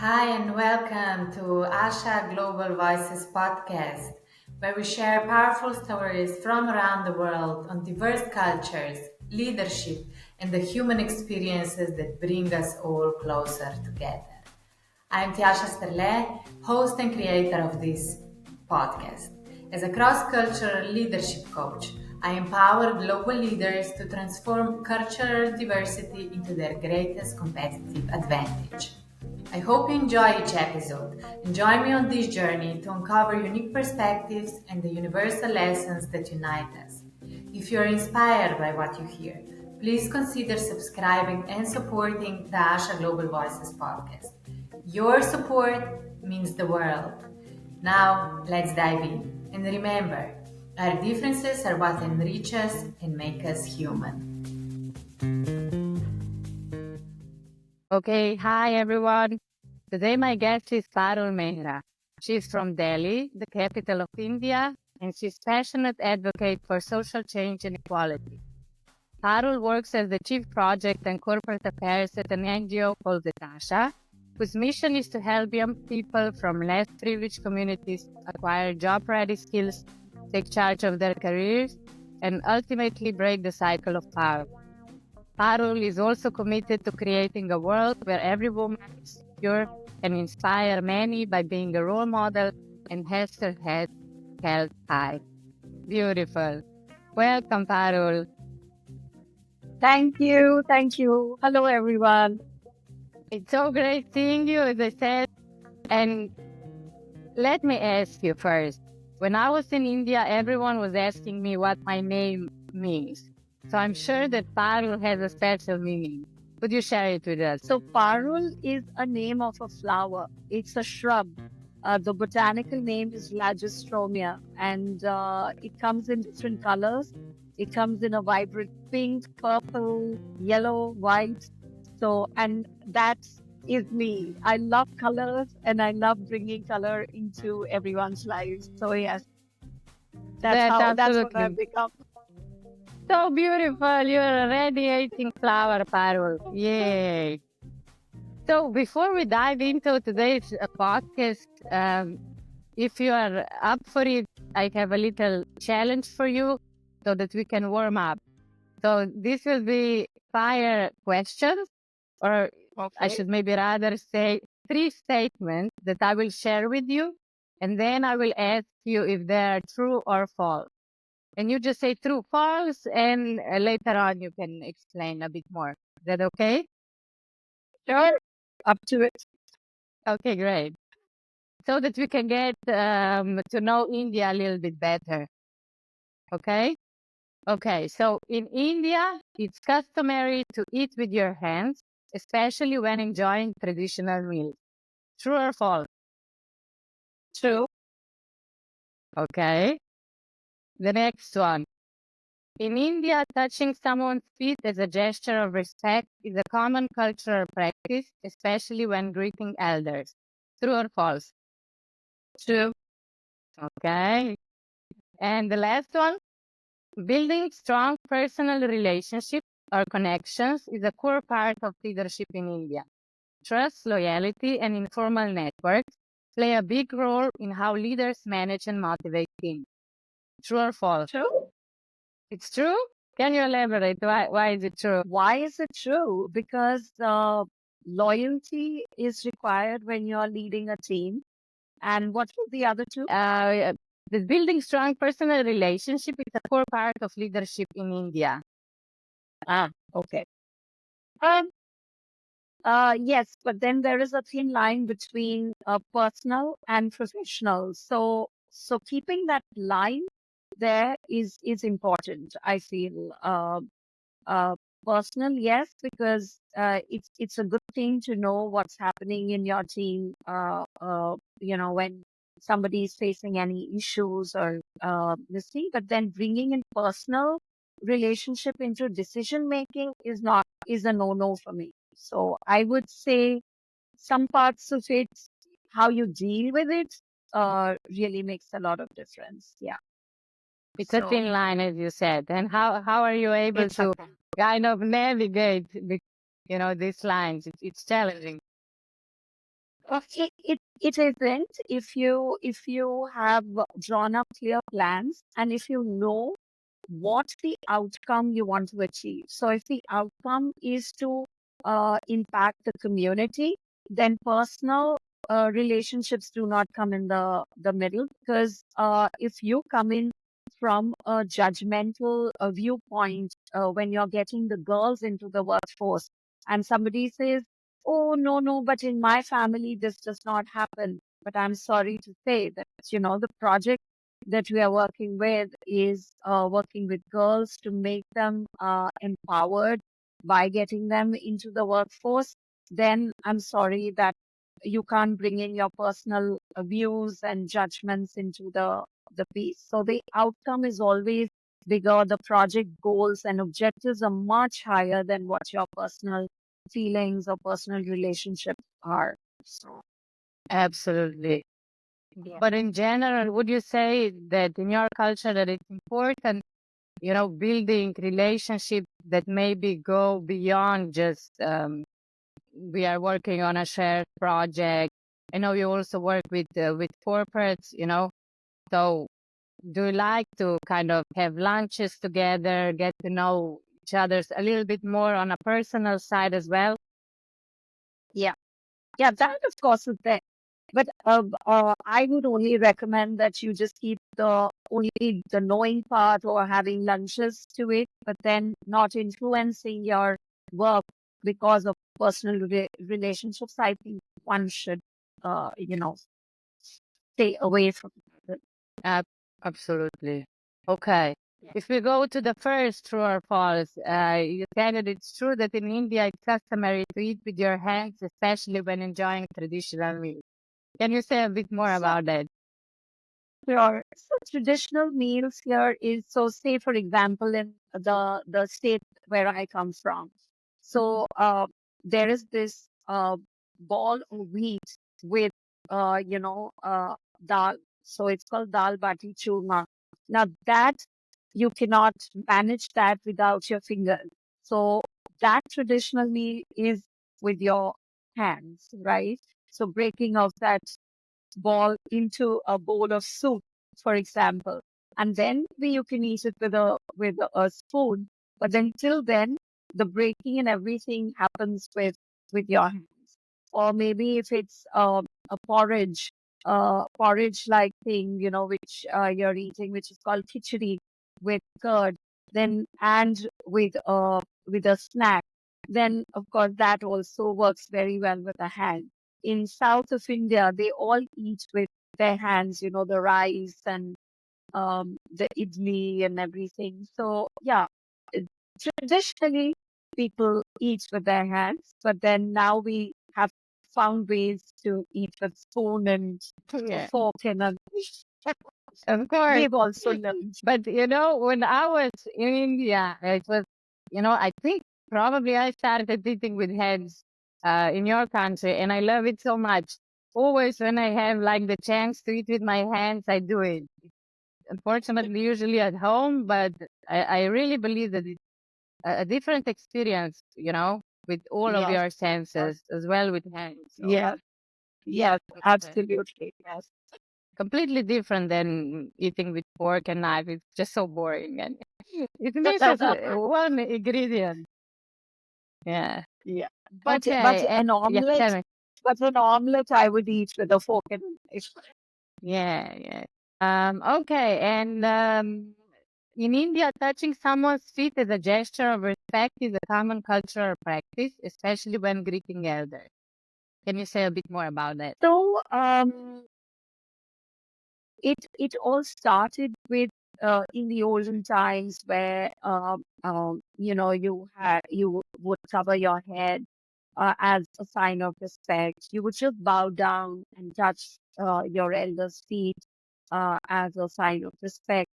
Hi, and welcome to ASHA Global Voices podcast, where we share powerful stories from around the world on diverse cultures, leadership, and the human experiences that bring us all closer together. I'm Tiasha Sterle, host and creator of this podcast. As a cross-cultural leadership coach, I empower global leaders to transform cultural diversity into their greatest competitive advantage. I hope you enjoy each episode and join me on this journey to uncover unique perspectives and the universal lessons that unite us. If you are inspired by what you hear, please consider subscribing and supporting the ASHA Global Voices podcast. Your support means the world. Now, let's dive in. And remember, our differences are what enrich us and make us human. Okay, hi everyone. Today my guest is Parul Mehra. She's from Delhi, the capital of India, and she's passionate advocate for social change and equality. Parul works as the Chief Project and Corporate Affairs at an NGO called ETASHA, whose mission is to help young people from less privileged communities acquire job-ready skills, take charge of their careers, and ultimately break the cycle of poverty. Parul is also committed to creating a world where every woman is secure and inspire many by being a role model and has her head held high. Beautiful. Welcome, Parul. Thank you. Thank you. Hello, everyone. It's so great seeing you, as I said. And let me ask you first. When I was in India, everyone was asking me what my name means. So I'm sure that Parul has a special meaning. Could you share it with us? So, Parul is a name of a flower. It's a shrub. The botanical name is Lagistromia, and it comes in different colors. It comes in a vibrant pink, purple, yellow, white. And that is me. I love colors, and I love bringing color into everyone's lives. So, yes, that's what Absolutely I've become. so beautiful. You're a radiating flower, Parul. Yay. So before we dive into today's podcast, if you are up for it, I have a little challenge for you so that we can warm up. So this will be fire questions, or I Okay. should maybe rather say 3 statements that I will share with you, and then I will ask you if they are true or false. And you just say true, false, and later on you can explain a bit more. Is that okay? Sure. Up to it. Okay, great. So that we can get to know India a little bit better. Okay? Okay, so in India, it's customary to eat with your hands, especially when enjoying traditional meals. True or false? True. Okay. The next one. In India, touching someone's feet as a gesture of respect is a common cultural practice, especially when greeting elders. True or false? True. Okay. And the last one. Building strong personal relationships or connections is a core part of leadership in India. Trust, loyalty, and informal networks play a big role in how leaders manage and motivate teams. True or false? True. It's true? Can you elaborate? Why is it true? Why is it true? Because loyalty is required when you're leading a team. And what were the other two? The building strong personal relationship is a core part of leadership in India. Okay. Yes, but then there is a thin line between personal and professional. So keeping that line there is important. I feel uh, personal, yes, because it's a good thing to know what's happening in your team. When somebody is facing any issues or this thing, but then bringing in personal relationship into decision making is a no for me. So I would say some parts of it, how you deal with it, really makes a lot of difference. Yeah. It's a So thin line, as you said. And how are you able it's to okay. kind of navigate, these lines? It's challenging. It isn't if you have drawn up clear plans and if you know what the outcome you want to achieve. So if the outcome is to impact the community, then personal relationships do not come in the middle, because if you come in from a judgmental viewpoint when you're getting the girls into the workforce and somebody says, oh, no, but in my family, this does not happen. But I'm sorry to say that, the project that we are working with is working with girls to make them empowered by getting them into the workforce. Then I'm sorry that you can't bring in your personal views and judgments into the piece. So the outcome is always bigger. The project goals and objectives are much higher than what your personal feelings or personal relationships are. So, Absolutely. yeah. But in general, would you say that in your culture that it's important, building relationships that maybe go beyond just we are working on a shared project. I know you also work with corporates, So do you like to kind of have lunches together, get to know each other's a little bit more on a personal side as well? Yeah. Yeah, that of course is there. But I would only recommend that you just keep only the knowing part or having lunches to it, but then not influencing your work because of personal relationships. I think one should, stay away from it. Ab- Absolutely. Okay. Yeah. If we go to the first true or false, you said that it's true that in India it's customary to eat with your hands, especially when enjoying traditional meals. Can you say a bit more So, about that? sure. So traditional meals here is, so say for example in the state where I come from. So there is this ball of wheat with dal. So it's called dal bati churma. Now that you cannot manage that without your fingers. So that traditional meal is with your hands, right? So breaking of that ball into a bowl of soup, for example, and then you can eat it with a spoon. But then till then, the breaking and everything happens with your hands. Or maybe if it's a porridge like thing, which you're eating, which is called khichdi with curd, then and with a snack, then of course that also works very well with a hand. In south of India, they all eat with their hands, the rice and the idli and everything. So yeah, it- traditionally people eat with their hands, but then now we have found ways to eat with spoon and a Yeah, fork and a of course. we've also learned. But when I was in India, it was, I think probably I started eating with hands in your country, and I love it so much. Always when I have like the chance to eat with my hands, I do it. Unfortunately, usually at home, but I really believe that it's a different experience, with all of Yes, your senses as well with hands. So yes, yes, uh, absolutely. Yes. completely different than eating with fork and knife. It's just so boring, and it misses one ingredient. Yeah. Yeah. But Okay. And an yeah, omelette, tell me. I would eat with a fork and a knife. Yeah, yeah. Okay. And in India, touching someone's feet as a gesture of respect is a common cultural practice, especially when greeting elders. Can you say a bit more about that? So it all started with in the olden times where you would cover your head as a sign of respect. You would just bow down and touch your elders' feet as a sign of respect.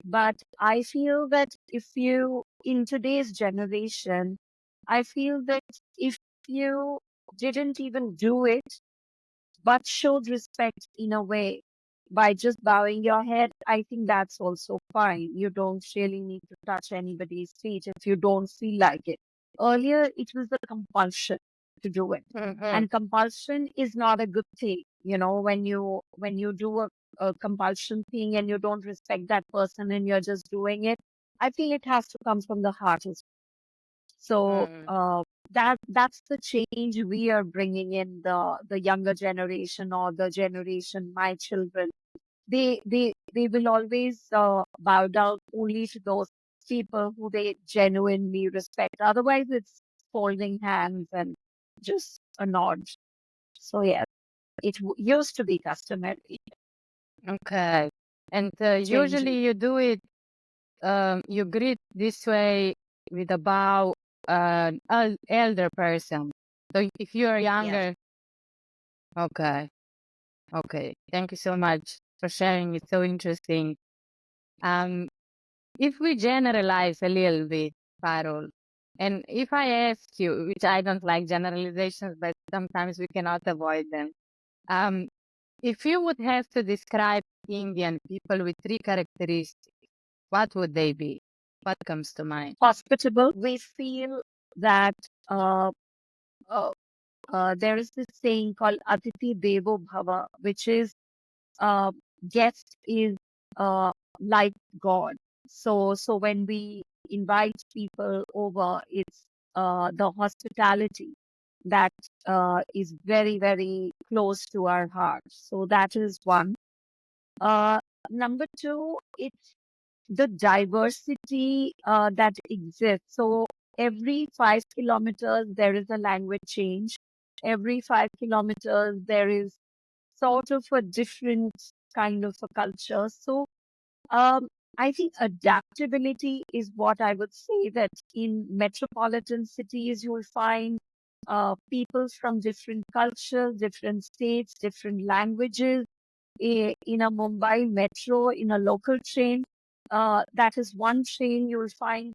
But I feel that if you, in today's generation, I feel that if you didn't even do it, but showed respect in a way by just bowing your head, I think that's also fine. You don't really need to touch anybody's feet if you don't feel like it. Earlier, it was a compulsion. to do it. Mm-hmm. And compulsion is not a good thing. When you do a compulsion thing and you don't respect that person and you're just doing it, I feel it has to come from the heart. So Mm. that's the change we are bringing in the younger generation, or the generation my children. They will always bow down only to those people who they genuinely respect. Otherwise, it's folding hands and just a nod. So yeah, used to be customary. Okay. And Changing. usually you do it, you greet this way with a bow, elder person. So if you are Yes. younger, okay, okay. Thank you so much for sharing. It's so interesting. Um, if we generalize a little bit, Parul, and if I ask you, which I don't like generalizations, but sometimes we cannot avoid them. Um, if you would have to describe Indian people with three characteristics, what would they be? What comes to mind? Hospitable. We feel that uh, uh, there is this saying called Atiti Devo Bhava, which is uh, guest is uh, like God. So when we invite people over, it's the hospitality that is very, very close to our hearts. So that is one. Uh, Number two, it's the diversity that exists. So every 5 kilometers, there is a language change. Every 5 kilometers, there is sort of a different kind of a culture. So um, I think adaptability is what I would say, that in metropolitan cities, you'll find people from different cultures, different states, different languages. In a Mumbai metro, in a local train, that is one train, you'll find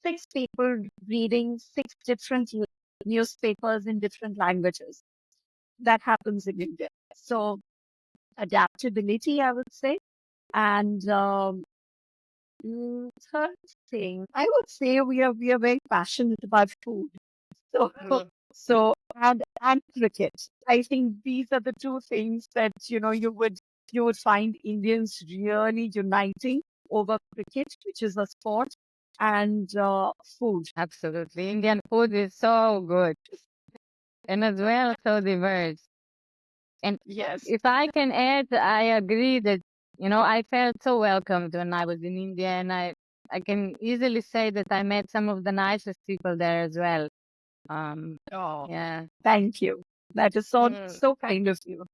six people reading six different newspapers in different languages. That happens in India. So adaptability, I would say. And third thing, I would say we are very passionate about food. So Mm. so and cricket. I think these are the two things that you would find Indians really uniting over cricket, which is a sport, and food. Absolutely. Indian food is so good and as well so diverse. And Yes. if I can add, I agree that, I felt so welcomed when I was in India, and I can easily say that I met some of the nicest people there as well. Um, Oh, yeah. thank you. That is so Mm. so kind of you.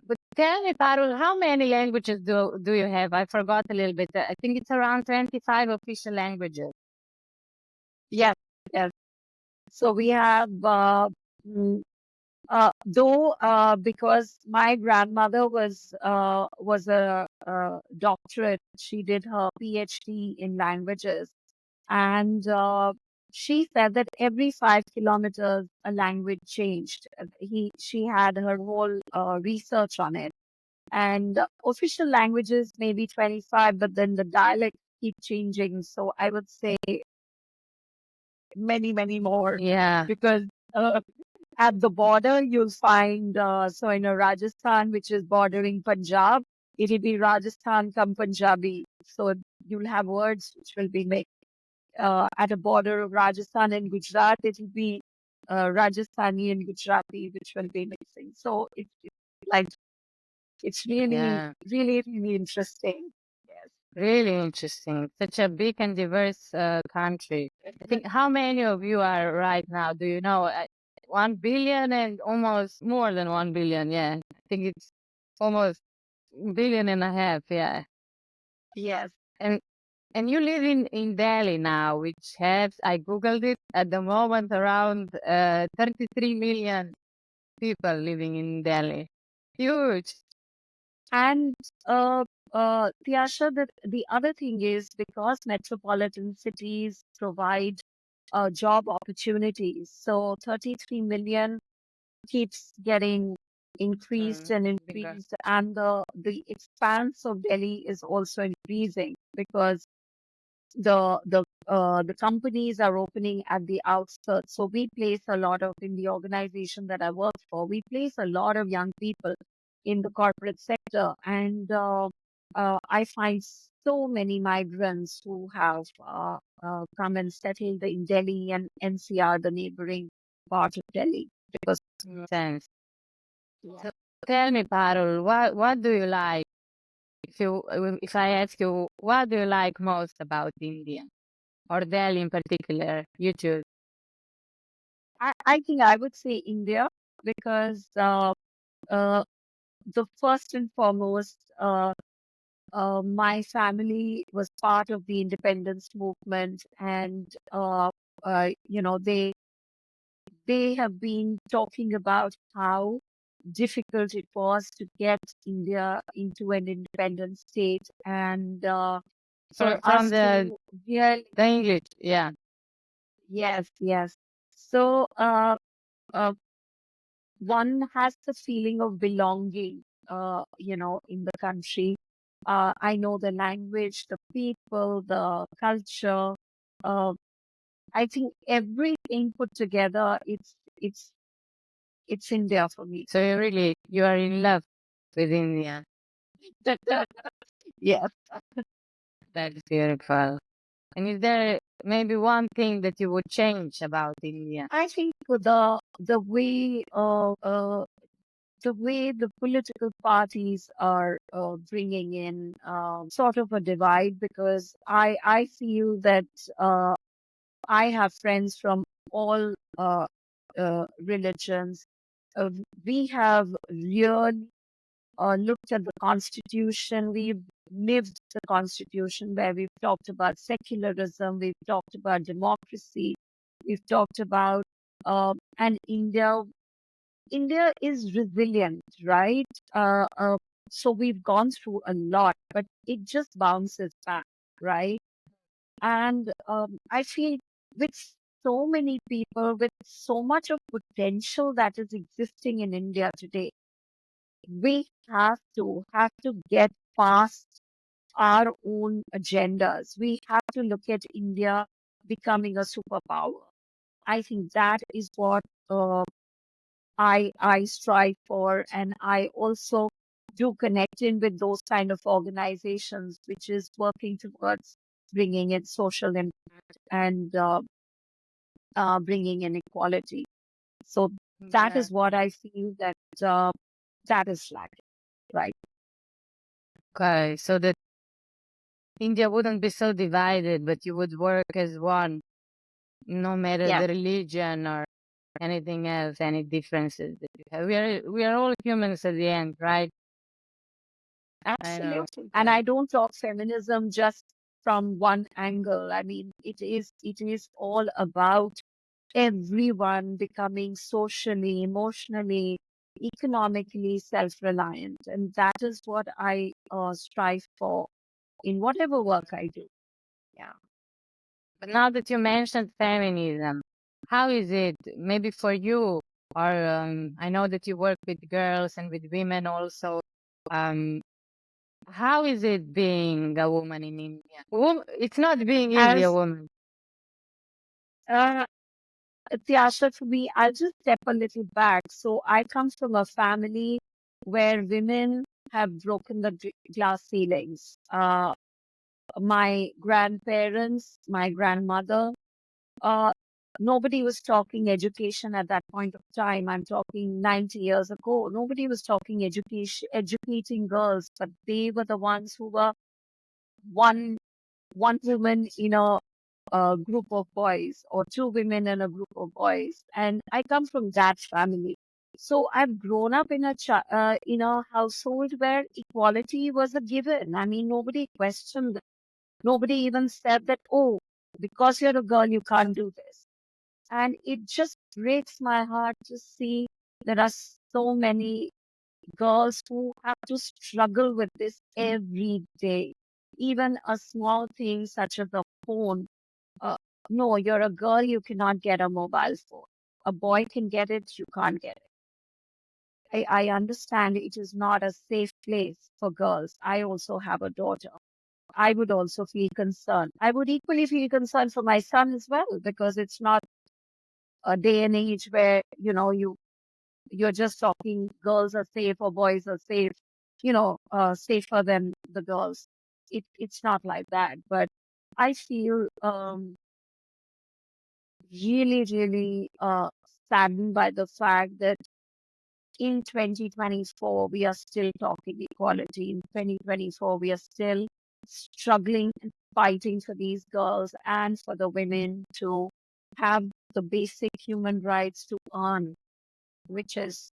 But tell me, Parul, how many languages do you have? I forgot a little bit. I think it's around 25 official languages. Yes, yes. So we have mm, though because my grandmother was a doctorate, she did her PhD in languages, and she said that every 5 kilometers a language changed. She had her whole research on it, and official languages maybe 25, but then the dialect keep changing. So I would say many more, Yeah, because uh, at the border, you'll find, so in a Rajasthan, which is bordering Punjab, it'll be Rajasthan come Punjabi. So you'll have words which will be mixed. At a border of Rajasthan and Gujarat, it'll be Rajasthani and Gujarati, which will be mixing. So it's like, it's really, yeah. really, really interesting. Yes. Really interesting. Such a big and diverse country. I think how many of you are right now? Do you know? 1 billion and almost more than 1 billion. Yeah, I think it's almost 1.5 billion. Yeah, Yes. and and you live in Delhi now, which has, I googled it, at the moment around 33 million people living in Delhi. Huge. And Tyasha, the other thing is, because metropolitan cities provide job opportunities, so 33 million keeps getting increased and Bigger. increased, and the expanse of Delhi is also increasing, because the companies are opening at the outskirts. So we place a lot of in the organization that I work for. We place a lot of young people in the corporate sector, and I find so many migrants who have come and settled in Delhi and NCR, the neighboring part of Delhi, because Sense. yeah. So tell me, Parul, what do you like? If I ask you, what do you like most about India or Delhi in particular? You choose. I think I would say India because uh, the first and foremost, my family was part of the independence movement, and they have been talking about how difficult it was to get India into an independent state, and for From us to really, the English, yeah. yes, yes. So uh, one has the feeling of belonging, in the country. I know the language, the people, the culture. Uh, I think everything put together, it's India for me. So you are in love with India. Yes. That's beautiful. And is there maybe one thing that you would change about India? I think the way the political parties are bringing in sort of a divide, because I feel that uh, I have friends from all religions. Uh, we have really looked at the Constitution. We've lived the Constitution, where we've talked about secularism, we've talked about democracy, we've talked about and India is resilient, right? So we've gone through a lot, but it just bounces back, right? And I feel with so many people, with so much of potential that is existing in India today, we have to get past our own agendas. We have to look at India becoming a superpower. I think that is what I strive for, and I also do connect in with those kind of organizations, which is working towards bringing in social impact and bringing in equality. So that Yeah. is what I feel uh, that is lacking, right? Okay, so that India wouldn't be so divided, but you would work as one, no matter Yeah, the religion or anything else, any differences that you have. We are all humans at the end, right? I know. absolutely. And I don't talk feminism just from one angle. I mean, it is all about everyone becoming socially, emotionally, economically self-reliant. And that is what I strive for in whatever work I do. Yeah. But now that you mentioned feminism, how is it maybe for you? Or I know that you work with girls and with women also. Um, how is it being a woman in India? It's not being easy, a As woman. uh, Tyasha, for me, I'll just step a little back. So I come from a family where women have broken the glass ceilings. My grandparents, my grandmother, uh, nobody was talking education at that point of time. I'm talking 90 years ago. Nobody was talking education, educating girls, but they were the ones who were one one woman in a group of boys, or two women in a group of boys. And I come from that family. So I've grown up in in a household where equality was a given. I mean, nobody questioned it. Nobody even said that, oh, because you're a girl, you can't do this. And it just breaks my heart to see there are so many girls who have to struggle with this every day. Even a small thing such as a phone. Uh, no, you're a girl, you cannot get a mobile phone. A boy can get it, you can't get it. I understand it is not a safe place for girls. I also have a daughter. I would also feel concerned. I would equally feel concerned for my son as well, because it's not a day and age where, you're just talking girls are safe or boys are safe, safer than the girls. It's not like that. But I feel really, really saddened by the fact that in 2024, we are still talking equality. In 2024, we are still struggling and fighting for these girls and for the women to have the basic human rights to earn, which is,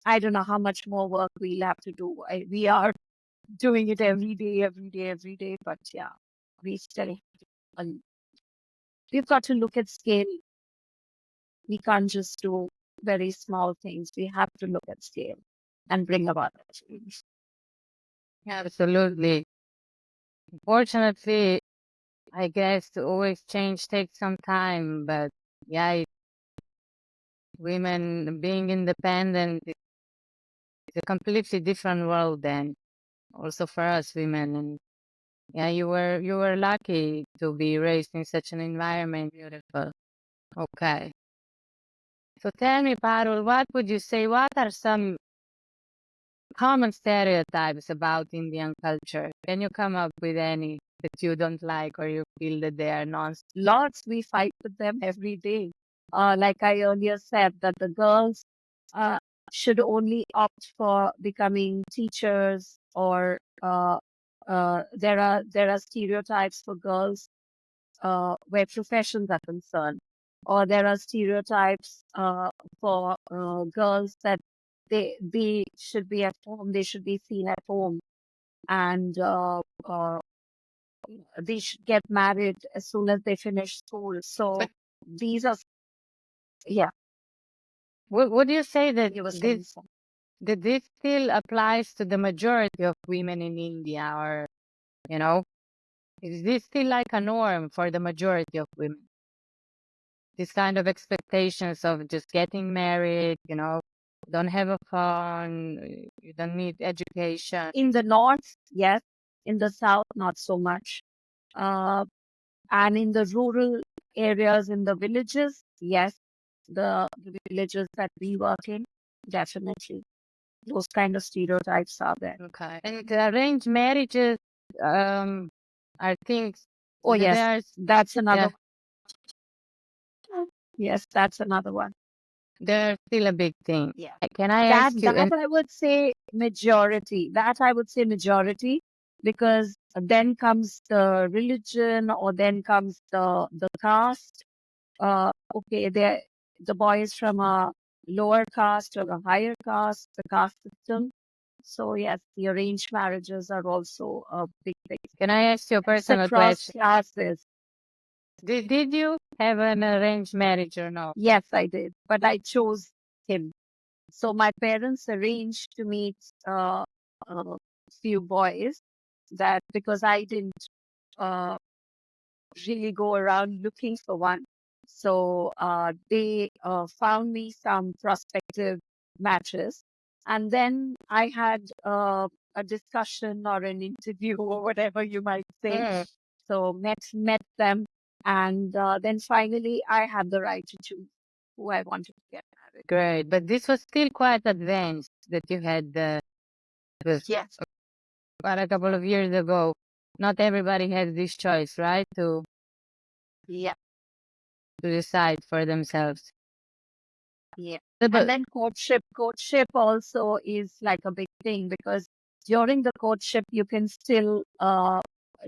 I don't know how much more work we'll have to do. We are doing it every day, every day, every day. But yeah, we still, um, we've got to look at scale. We can't just do very small things. We have to look at scale and bring about that change. Absolutely. Unfortunately, I guess to always change takes some time, but yeah, women being independent is a completely different world then, also for us women. And yeah, you were lucky to be raised in such an environment. Beautiful. Okay. So tell me, Parul, what would you say? What are some common stereotypes about Indian culture? Can you come up with any that you don't like or you feel that they are nonsense? Lots, we fight with them every day. Like I earlier said, that the girls uh, should only opt for becoming teachers, or there are stereotypes for girls where professions are concerned, or there are stereotypes for girls that they should be at home, they should be seen at home, and they should get married as soon as they finish school. So But these are, yeah, would you say that you were saying so. this still applies to the majority of women in India, or you know, is this still like a norm for the majority of women? This kind of expectations of just getting married, don't have a phone, you don't need education. In the north, yes. In the south, not so much. Uh, and in the rural areas, in the villages, yes. The villages that we work in, definitely. Those kind of stereotypes are there. Okay. And arranged marriages are things Oh, yes, there's that's another yeah, one. Yes, that's another one. they're still a big thing. Yeah. Can I That ask you, and I would say majority. That I would say majority, because then comes the religion, or then comes the caste. Okay, the boy is from a lower caste or a higher caste, the caste system. So yes, the arranged marriages are also a big thing. can I ask you a It's personal across question? classes. Did you have an arranged marriage or no? Yes, I did, but I chose him. So my parents arranged to meet a few boys, that because I didn't uh, really go around looking for one. So they found me some prospective matches. And then I had a discussion or an interview or whatever you might say. Mm, So met them. And then finally I had the right to choose who I wanted to get married. great, but this was still quite advanced that you had was Yes. quite a couple of years ago. Not everybody has this choice, right? Yeah. To decide for themselves. Yeah. But And then courtship also is like a big thing, because during the courtship, you can still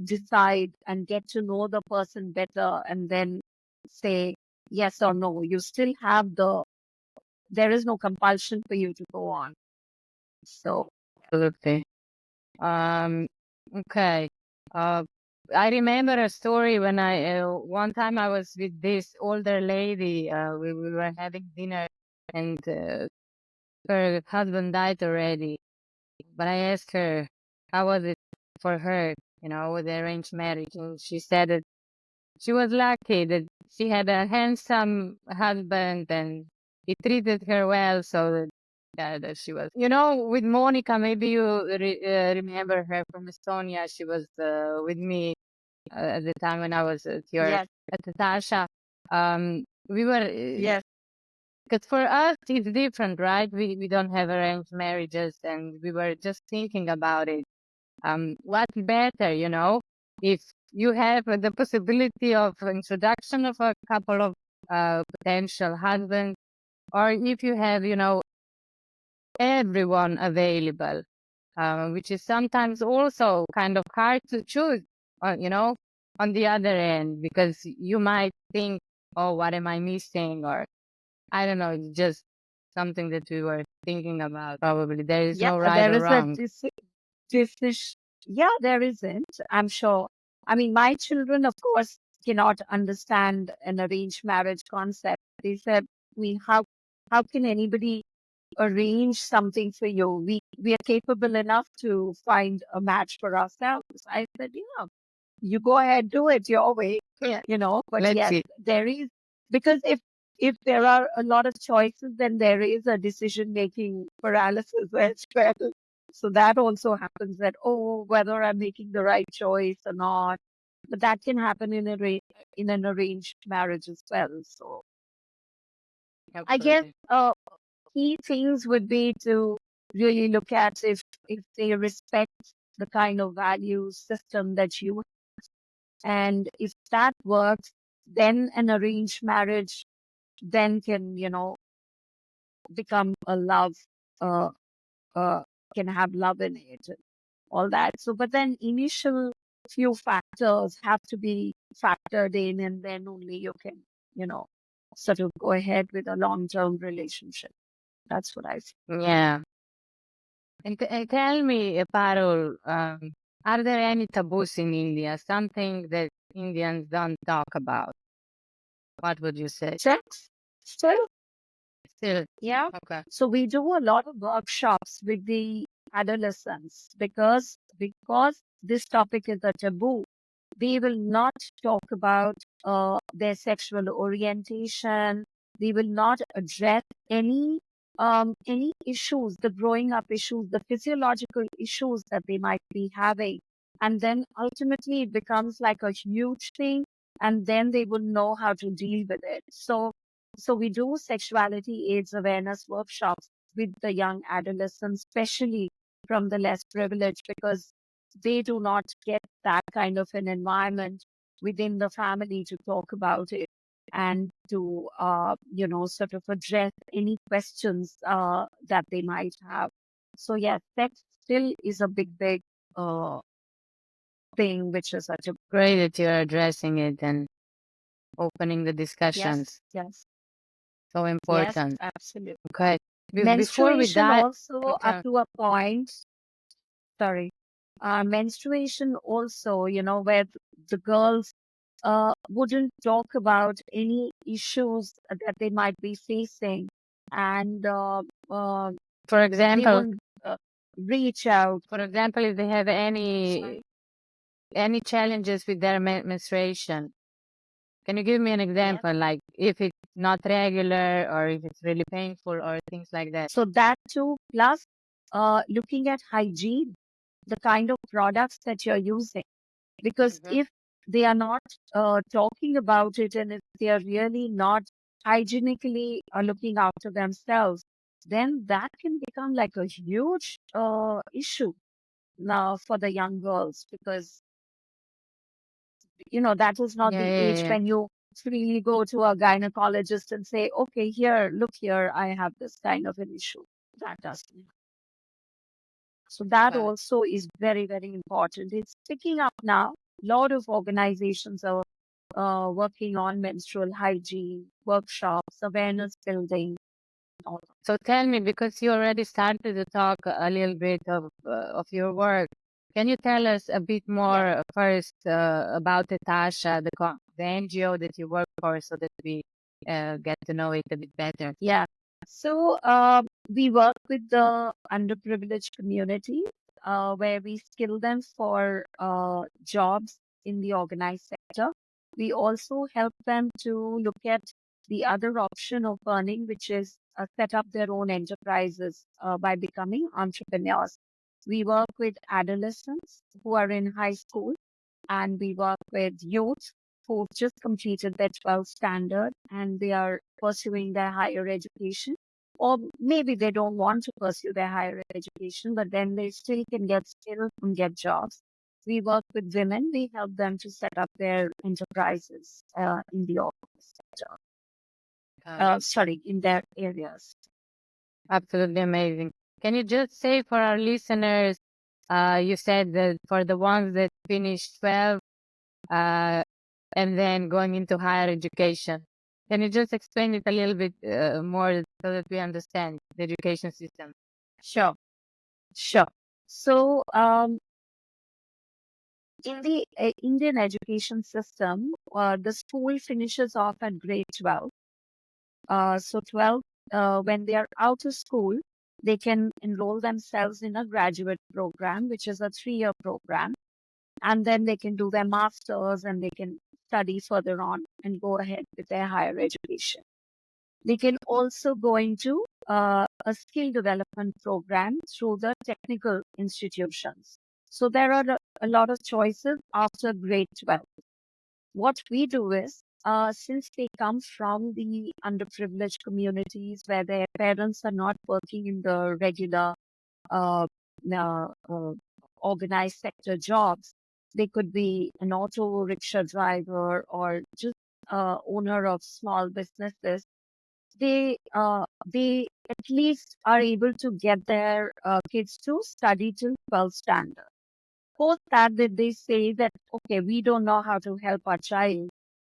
decide and get to know the person better, and then say yes or no. You still have there is no compulsion for you to go on. So, absolutely. Okay. Uh, I remember a story when one time I was with this older lady. We were having dinner, and her husband died already. But I asked her, how was it for her, with the arranged marriage? And she said that she was lucky that she had a handsome husband and he treated her well. So Yeah, that she was. With Monica, maybe you remember her from Estonia. She was with me at the time when I was Yes, at ETASHA. We were, yes, because for us it's different, right? We don't have arranged marriages, and we were just thinking about it. What's better, if you have the possibility of introduction of a couple of potential husbands, or if you have, everyone available, which is sometimes also kind of hard to choose, on the other end, because you might think, oh, what am I missing? Or I don't know, it's just something that we were thinking about. Probably there is yeah. no right There or is a wrong. decision. Yeah, there isn't. I'm sure. I mean, my children, of course, cannot understand an arranged marriage concept. They said, I mean, how can anybody arrange something for you? We are capable enough to find a match for ourselves. I said, yeah, you go ahead, do it your way, Yeah. but Let's yes, see. there is, because if there are a lot of choices, then there is a decision making paralysis as well. So that also happens, that, oh, whether I'm making the right choice or not. But that can happen in an arranged marriage as well. So I guess Absolutely. key things would be to really look at if they respect the kind of value system that you, and if that works, then an arranged marriage then can, become a love, uh, uh, can have love in it, and all that. So, but then initial few factors have to be factored in, and then only you can, you know, sort of go ahead with a long-term relationship. That's what I feel. Yeah. And tell me, Parul, are there any taboos in India? Something that Indians don't talk about? What would you say? Sex, still. Still, Yeah. okay. So we do a lot of workshops with the adolescents because this topic is a taboo. They will not talk about their sexual orientation. They will not address any issues, the growing up issues, the physiological issues that they might be having. And then ultimately it becomes like a huge thing, and then they will know how to deal with it. So we do sexuality AIDS awareness workshops with the young adolescents, especially from the less privileged, because they do not get that kind of an environment within the family to talk about it and to, sort of address any questions that they might have. So yes, sex still is a big uh, thing, which is such a, Great that you're addressing it and opening the yes, discussions. yes, So yes, important. absolutely. Okay. Before we Menstruation dive, also up okay. to a point. Sorry. Menstruation also, where the girls wouldn't talk about any issues that they might be facing, and For they example, wouldn't reach out. if they have Sorry. any challenges with their menstruation, can you give me an Yes. example, like if it's not regular or if it's really painful or things like that? So that too, plus looking at hygiene, the kind of products that you're using. Because Mhm. if they are not talking about it, and if they are really not hygienically looking after themselves, then that can become like a huge issue now for the young girls, because that is not Yeah, the yeah, age yeah. when you freely go to a gynecologist and say, okay, here, look here, I have this kind of an issue. That doesn't. So that Okay. also is very, very important. It's picking up now. A lot of organizations are working on menstrual hygiene, workshops, awareness building, all. So tell me, because you already started to talk a little bit of your work, can you tell us a bit Yeah, more first about ETASHA, the NGO that you work for, so that we get to know it a bit better? yeah. So we work with the underprivileged community where we skill them for jobs in the organized sector. We also help them to look at the other option of earning, which is set up their own enterprises by becoming entrepreneurs. We work with adolescents who are in high school, and we work with youth who've just completed their 12th standard and they are pursuing their higher education. Or maybe they don't want to pursue their higher education, but then they still can get skills and get jobs. We work with women. We help them to set up their enterprises in the office sector. In their areas. Absolutely amazing. Can you just say for our listeners, you said that for the ones that finished 12 and then going into higher education, can you just explain it a little bit more so that we understand the education system? Sure. So, in the Indian education system, the school finishes off at grade 12. So 12, when they are out of school, they can enroll themselves in a graduate program, which is a 3-year program. And then they can do their masters and they can study further on and go ahead with their higher education. They can also go into a skill development program through the technical institutions. So there are a lot of choices after grade 12. What we do is, since they come from the underprivileged communities where their parents are not working in the regular uh, uh, uh, organized sector jobs, they could be an auto rickshaw driver or just owner of small businesses. They at least are able to get their kids to study till 12th standard. Post that, they say that, okay, we don't know how to help our child.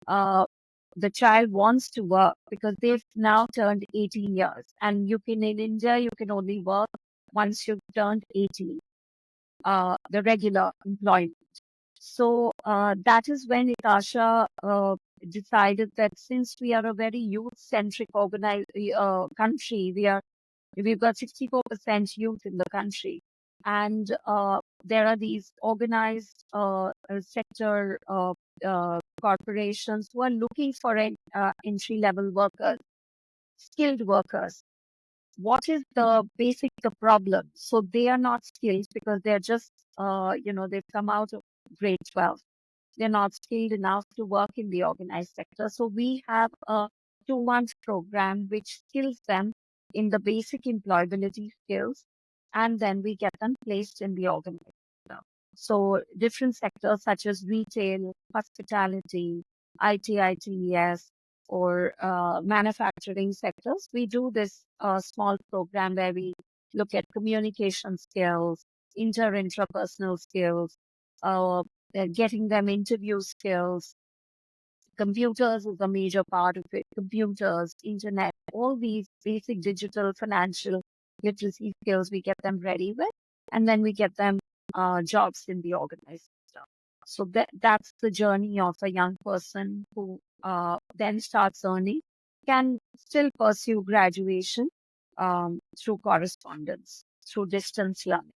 The child wants to work because they've now turned 18 years. And in India, you can only work once you've turned 18, the regular employment. So that is when ETASHA decided that since we are a very youth-centric organized country, we've got 64% youth in the country, and there are these organized sector corporations who are looking for entry-level workers, skilled workers. What is the problem? So they are not skilled because they're just, they've come out of grade 12. They're not skilled enough to work in the organized sector. So we have a 2-month program which skills them in the basic employability skills, and then we get them placed in the organized sector. So different sectors such as retail, hospitality, ITES, or manufacturing sectors, we do this small program where we look at communication skills, intrapersonal skills, getting them interview skills. Computers is a major part of it. Computers, internet, all these basic digital financial literacy skills, we get them ready with, and then we get them jobs in the organized sector. So that's the journey of a young person who then starts earning, can still pursue graduation through correspondence, through distance learning.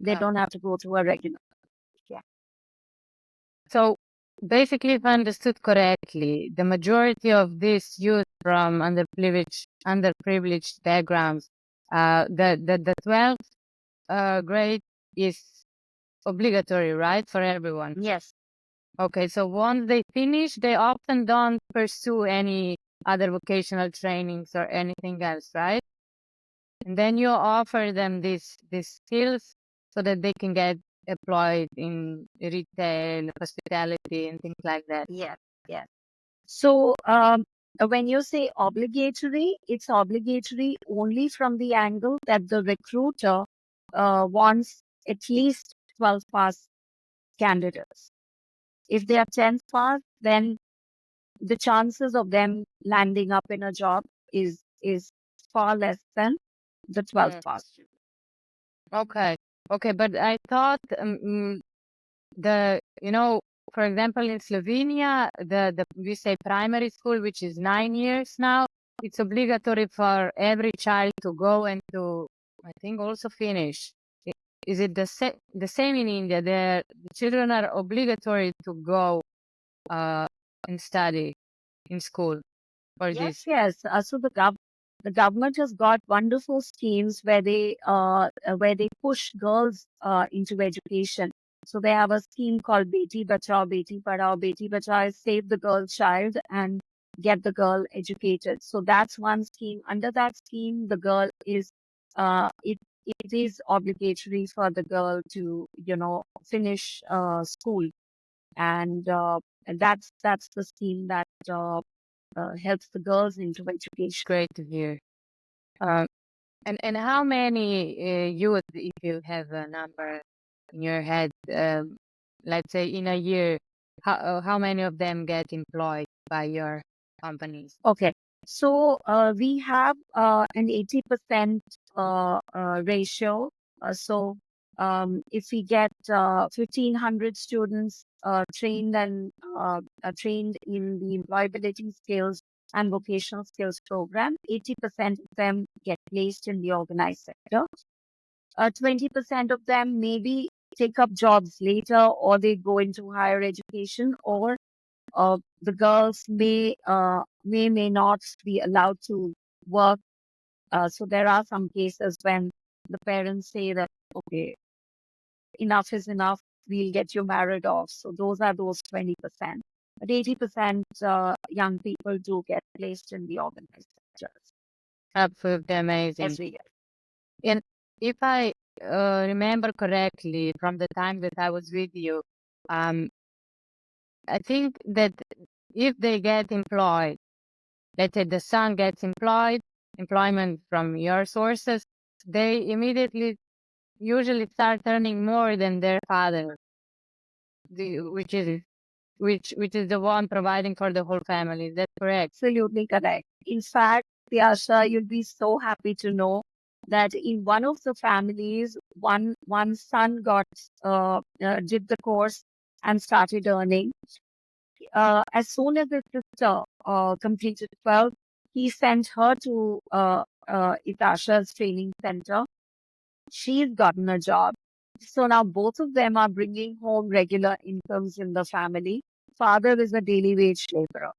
They don't have to go to a regular. Yeah. So basically, if I understood correctly, the majority of this youth from underprivileged backgrounds, the 12th grade is obligatory, right, for everyone? Yes. Okay, so once they finish, they often don't pursue any other vocational trainings or anything else, right? And then you offer them these skills so that they can get employed in retail, hospitality, and things like that. Yes. Yes. So when you say obligatory, it's obligatory only from the angle that the recruiter wants at least 12 pass candidates. If they are 10th pass, then the chances of them landing up in a job is far less than the 12th pass. Okay, but I thought for example, in Slovenia, we say primary school, which is 9 years now, it's obligatory for every child to go and to, I think, also finish. Is it the same in India? The children are obligatory to go and study in school for this? Yes. So the government has got wonderful schemes where they push girls into education. So they have a scheme called Beti Bachao, Beti Padhao. Beti Bachao is save the girl child and get the girl educated. So that's one scheme. Under that scheme, the girl is it is obligatory for the girl to finish school, and that's the scheme that helps the girls into education. Great to hear. Um, and how many youth, if you have a number in your head, let's say in a year, how many of them get employed by your companies? Okay. So we have an 80% ratio. If we get 1,500 students trained in the employability skills and vocational skills program, 80% of them get placed in the organized sector. 20% of them maybe take up jobs later, or they go into higher education, or the girls may not be allowed to work. So there are some cases when the parents say that, okay, enough is enough, we'll get you married off. So those are those 20%. But 80% young people do get placed in the organized sectors Absolutely amazing. every year. And if I remember correctly from the time that I was with you, I think that if they get employed, let's say the son gets employment from your sources, they immediately usually start earning more than their father, which is the one providing for the whole family. Is that correct? Absolutely correct. In fact, Asha, you'll be so happy to know that in one of the families, one son did the course and started earning. As soon as his sister completed 12, he sent her to ETASHA's training center. She's gotten a job. So now both of them are bringing home regular incomes in the family. Father is a daily wage laborer.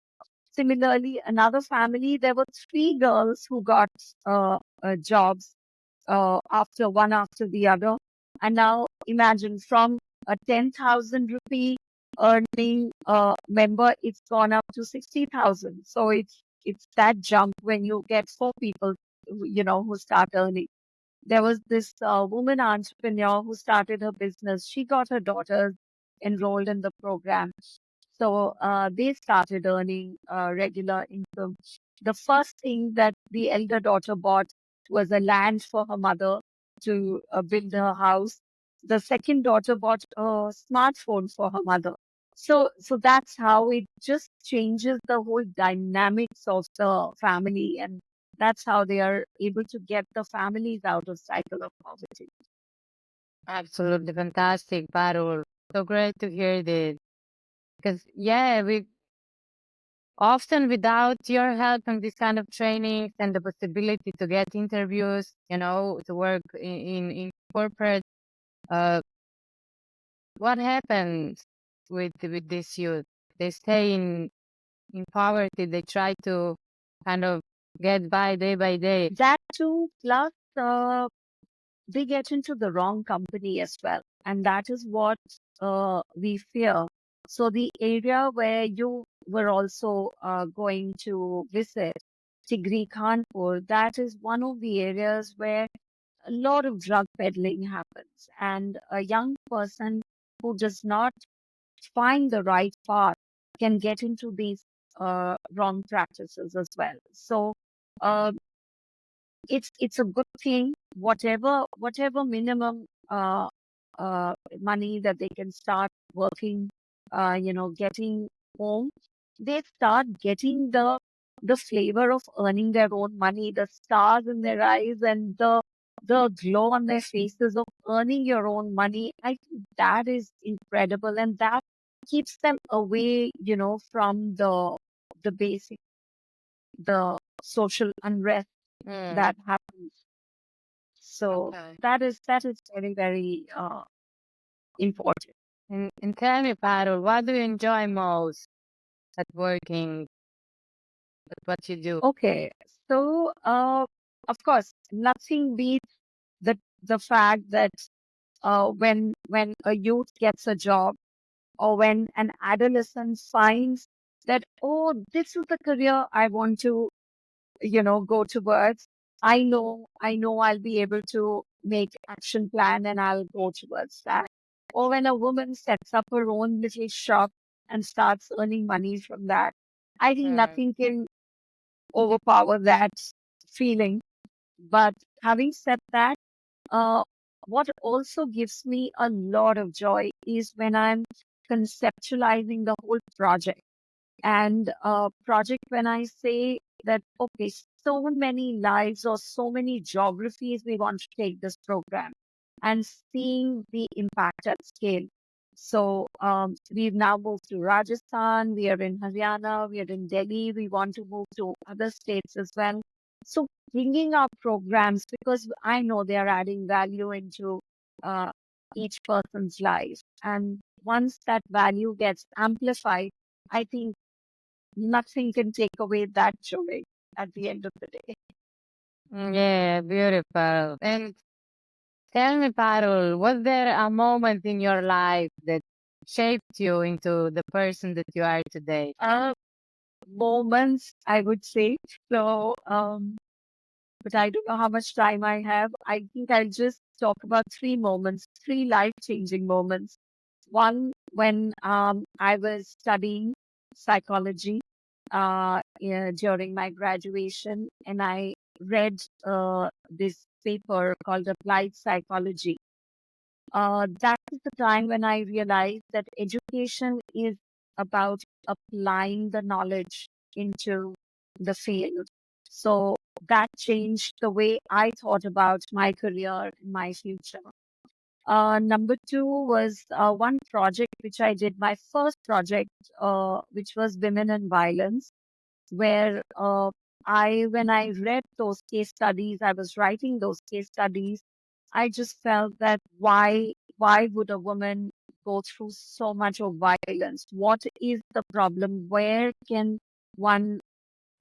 Similarly, another family, there were three girls who got jobs one after the other. And now imagine, from a 10,000 rupee earning member, it's gone up to 60,000. So it's that jump when you get four people, who start earning. There was this woman entrepreneur who started her business. She got her daughters enrolled in the program. So they started earning regular income. The first thing that the elder daughter bought was a land for her mother to build her house. The second daughter bought a smartphone for her mother. So that's how it just changes the whole dynamics of the family, and that's how they are able to get the families out of cycle of poverty. Absolutely fantastic, Parul. So great to hear this. Because, yeah, we often without your help and this kind of training and the possibility to get interviews, to work in corporate, uh, what happens with this youth? They stay in poverty. They try to kind of get by day. That too, plus they get into the wrong company as well. And that is what we fear. So the area where you were also going to visit, Tigri Kanpur, that is one of the areas where a lot of drug peddling happens. And a young person who does not find the right path can get into these wrong practices as well. So uh, it's a good thing. Whatever minimum money that they can start working, getting home, they start getting the flavor of earning their own money, the stars in their eyes, and the glow on their faces of earning your own money. I think that is incredible, and that keeps them away, from the basic, the social unrest Mm, that happens. So okay. that is very, very important. And tell me, Parul, what do you enjoy most at working, at what you do? Okay. So, of course, nothing beats the fact that when a youth gets a job, or when an adolescent finds that, oh, this is the career I want to, go towards. I know I'll be able to make action plan and I'll go towards that. Or when a woman sets up her own little shop and starts earning money from that, I think Hmm. nothing can overpower that feeling. But having said that, uh, what also gives me a lot of joy is when I'm conceptualizing the whole project. And project, when I say that, okay, so many lives or so many geographies we want to take this program, and seeing the impact at scale. So we've now moved to Rajasthan, we are in Haryana, we are in Delhi, we want to move to other states as well. So bringing our programs, because I know they are adding value into uh, each person's life. And once that value gets amplified, I think nothing can take away that joy at the end of the day. Yeah, beautiful. And tell me, Parul, was there a moment in your life that shaped you into the person that you are today? Moments, I would say. So, but I don't know how much time I have. I think I'll just talk about three moments, three life-changing moments. One, when I was studying psychology yeah, during my graduation, and I read this paper called Applied Psychology. That is the time when I realized that education is about applying the knowledge into the field. So that changed the way I thought about my career and my future. Number two was one project which I did, my first project, which was Women and Violence, where when I read those case studies, I was writing those case studies, I just felt that why would a woman go through so much of violence? What is the problem? Where can one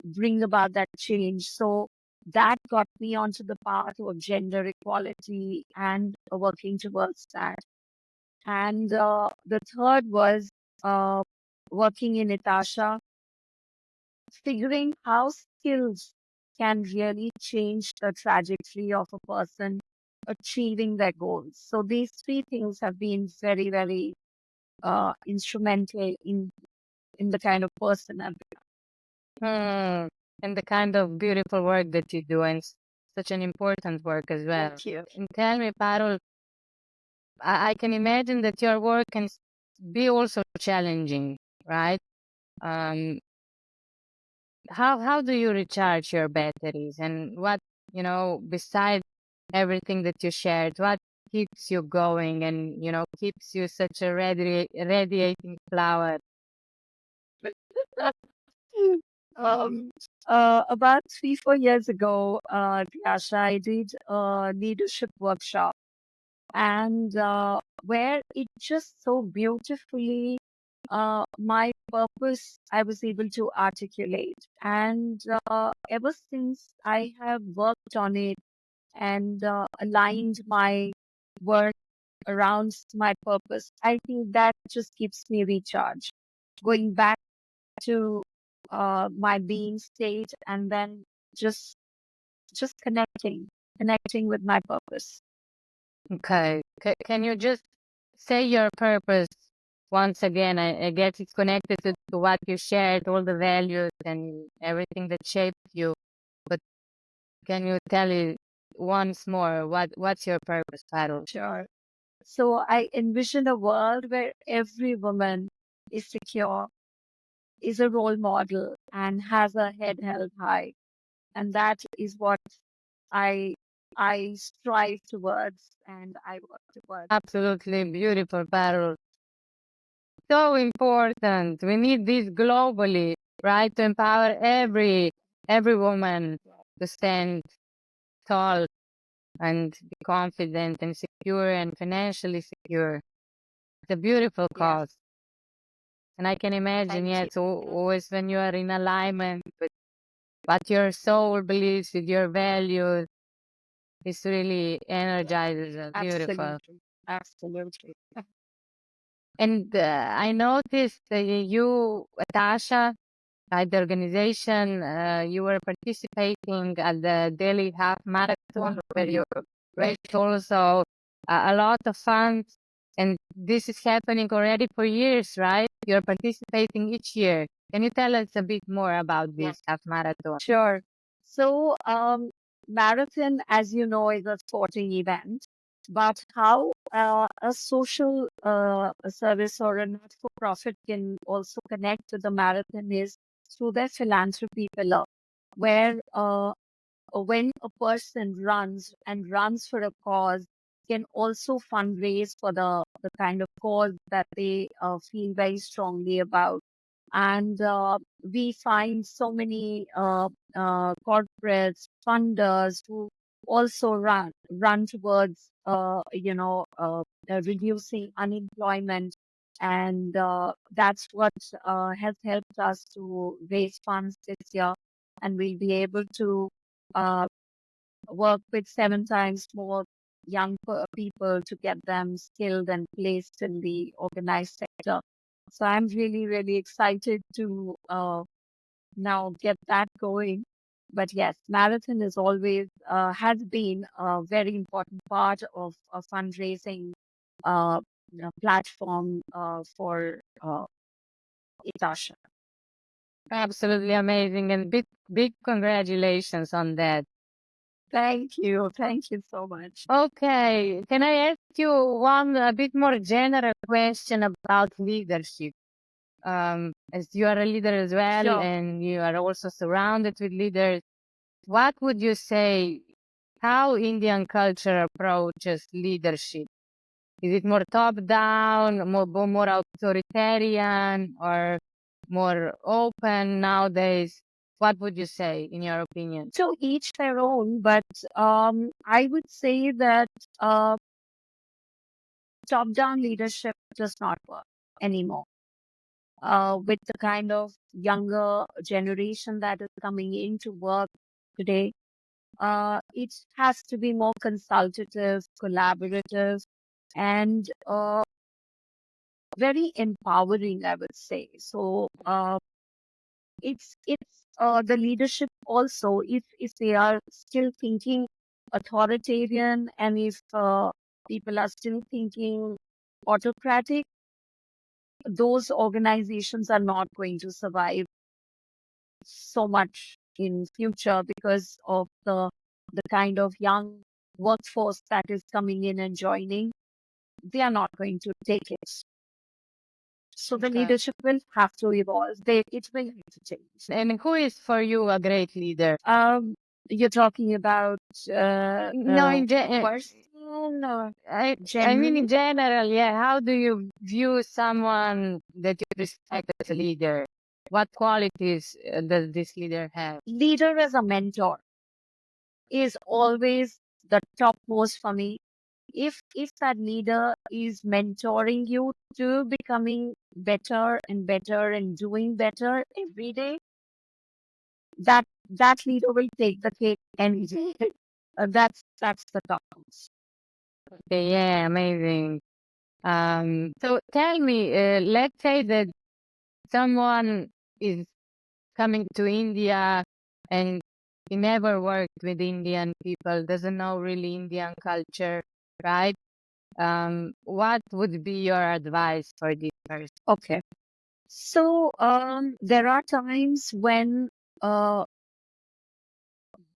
bring about that change? So that got me onto the path of gender equality and working towards that. And the third was uh, working in ETASHA, figuring how skills can really change the trajectory of a person achieving their goals. So these three things have been very, very instrumental in the kind of person I've become. Hmm. And the kind of beautiful work that you do, and such an important work as well. Thank you. And tell me, Parul, I can imagine that your work can be also challenging, right? Um, how do you recharge your batteries, and what, besides everything that you shared, what keeps you going and, keeps you such a radiating flower? Um, about 3, 4 years ago, Asha, I did a leadership workshop, and where it just so beautifully my purpose I was able to articulate. And ever since I have worked on it and aligned my work around my purpose, I think that just keeps me recharged. Going back to my being state, and then just connecting with my purpose. Okay. Can you just say your purpose once again? I guess it's connected to what you shared, all the values and everything that shaped you. But can you tell it once more? What's your purpose, Parul? Sure. So I envision a world where every woman is secure, is a role model, and has her head held high. And that is what I I strive towards and I work towards. Absolutely beautiful, Parul. So important. We need this globally, right? To empower every woman to stand tall and be confident and secure and financially secure. It's a beautiful Yes, cause. And I can imagine, thank you. yes, always when you are in alignment with what your soul believes, with your values. It's really energizes us. Beautiful. Absolutely. And I noticed you, ASHA, at the organization, you were participating at the Delhi Half Marathon, where you raised also a lot of funds. And this is happening already for years, right? You're participating each year. Can you tell us a bit more about this half marathon? Sure. So, marathon, as you know, is a sporting event, but how a social service or a not-for-profit can also connect to the marathon is through their philanthropy pillar, where when a person runs for a cause, can also fundraise for the kind of cause that they feel very strongly about. And we find so many corporates, funders who also run towards reducing unemployment, and that's what has helped us to raise funds this year, and we'll be able to uh, work with 7 times more young people to get them skilled and placed in the organized sector. So I'm really, really excited to now get that going. But yes, marathon is always has been a very important part of a fundraising platform for ETASHA. Absolutely amazing, and big congratulations on that. Thank you. Thank you so much. Okay, can I ask you one a bit more general question about leadership? As you are a leader as well, Sure. and you are also surrounded with leaders, what would you say how Indian culture approaches leadership? Is it more top-down, more authoritarian, or more open nowadays? What would you say, in your opinion? So each their own, but I would say that top-down leadership does not work anymore. With the kind of younger generation that is coming into work today, it has to be more consultative, collaborative, and very empowering, I would say. So it's the leadership also, if they are still thinking authoritarian, and if people are still thinking autocratic, those organizations are not going to survive so much in future because of the kind of young workforce that is coming in and joining. They are not going to take it. So the Okay. leadership will have to evolve. It will have to change. And who is for you a great leader? You're talking about No, person or I mean, generally? in general, yeah. How do you view someone that you respect as a leader? What qualities does this leader have? Leader as a mentor is always the topmost for me. If that leader is mentoring you to becoming better and better and doing better every day, that leader will take the cake any day. That's the topmost. Okay, yeah, amazing. So tell me, let's say that someone is coming to India and he never worked with Indian people, doesn't know really Indian culture, right? What would be your advice for this person? Okay. So there are times when uh,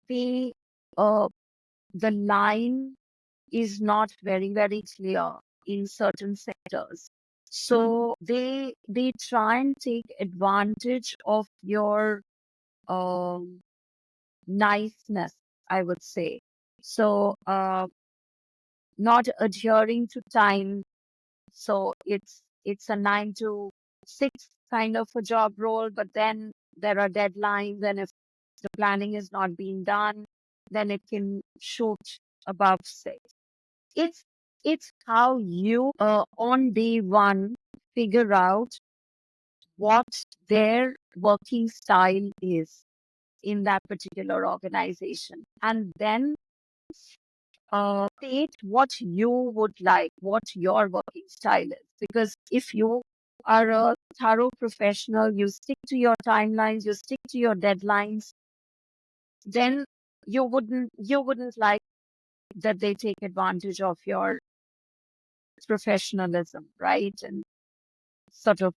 the uh, the line is not very, very clear in certain sectors. So they try and take advantage of your um, niceness, I would say. So not adhering to time. So it's a 9 to 6 kind of a job role, but then there are deadlines, and if the planning is not being done, then it can shoot above 6. It's how you on day one figure out what their working style is. in that particular organization, and then state what you would like, what your working style is. Because if you are a thorough professional, you stick to your timelines, you stick to your deadlines, then you wouldn't like that they take advantage of your professionalism, right? And sort of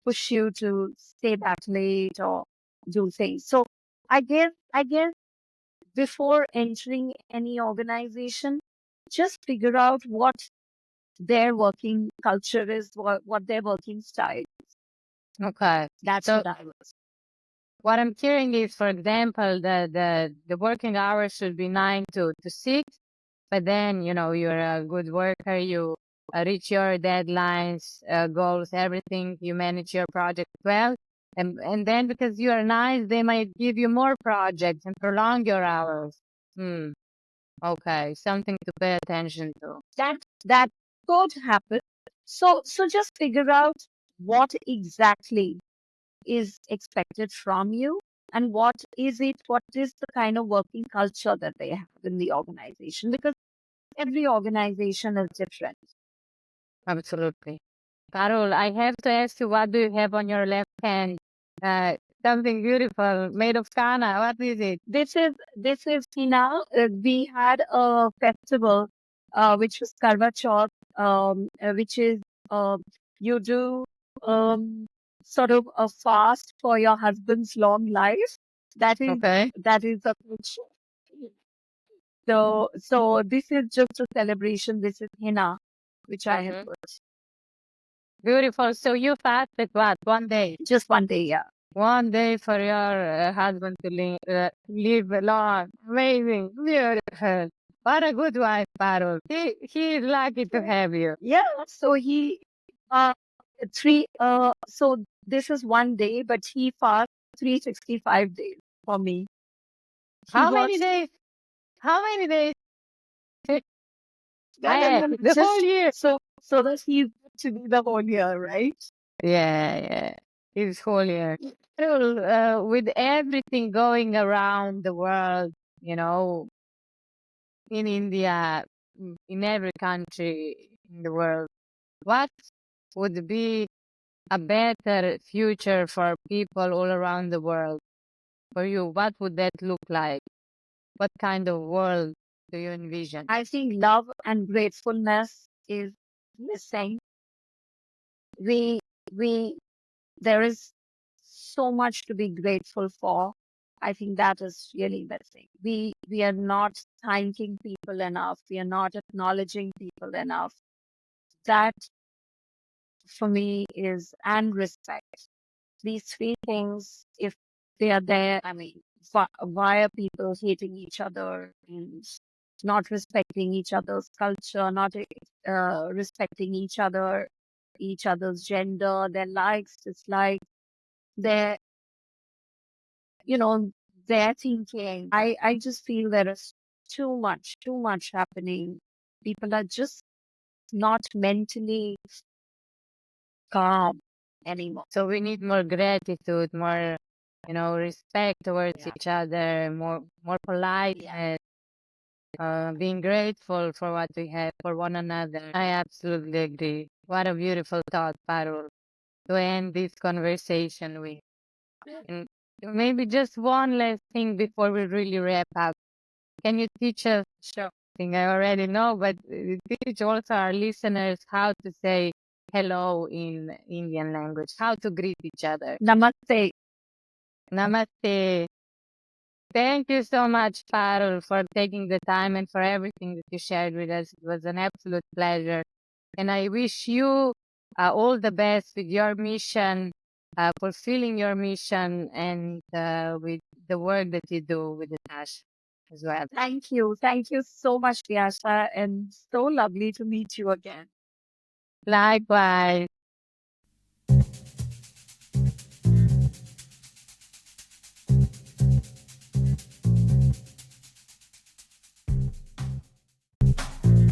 push you to stay back late or do things. So I guess before entering any organization, just figure out what their working culture is, what their working style. Okay. That's So what I was. what I'm hearing is, for example, the working hours should be 9 to 6, but then, you're a good worker, you reach your deadlines, goals, everything, you manage your project well. And then because you are nice, they might give you more projects and prolong your hours. Hmm. Okay. Something to pay attention to. That could happen. So just figure out what exactly is expected from you, and what is the kind of working culture that they have in the organization, because every organization is different. Absolutely. Parul, I have to ask you, what do you have on your left hand? Uh, Something beautiful made of kana. What is it? This is Hina. We had a festival, which was Karwa Chauth, which is you do um, sort of a fast for your husband's long life. That is Okay. that is a culture. So this is just a celebration. This is Hina, which I have Mm-hmm. put. Beautiful. So you fasted what? One day? Just one day, yeah. One day for your husband to live long. Amazing. Beautiful. What a good wife, Parul. He is lucky to have you. Yeah. So he uh three so this is one day, but he fasts 365 days for me. He How many works. days? How many days? No, I no, asked no, the whole just year. so that he's good to be the whole year, right? Yeah, yeah. His whole year. Well, with everything going around the world, in India, in every country in the world, what would be a better future for people all around the world? For you, what would that look like? What kind of world do you envision? I think love and gratefulness is missing. We we There is so much to be grateful for. I think that is really missing. We are not thanking people enough. We are not acknowledging people enough. That for me is, and respect. These three things, if they are there, I mean, why are people hating each other and not respecting each other's culture, not respecting each other's gender, their likes, dislikes, their, you know, their thinking. I just feel there is too much happening. People are just not mentally calm anymore. So we need more gratitude, more, respect towards Yeah. each other, more politeness, being grateful for what we have for one another. I absolutely agree. What a beautiful thought, Parul, to end this conversation with. And maybe just one last thing before we really wrap up. Can you teach us? Sure. I think I already know, but teach also our listeners how to say hello in Indian language, how to greet each other. Namaste. Namaste. Thank you so much, Parul, for taking the time and for everything that you shared with us. It was an absolute pleasure. And I wish you all the best with your mission, fulfilling your mission, and with the work that you do with the Tash as well. Thank you. Thank you so much, Vyasa, and so lovely to meet you again. Likewise.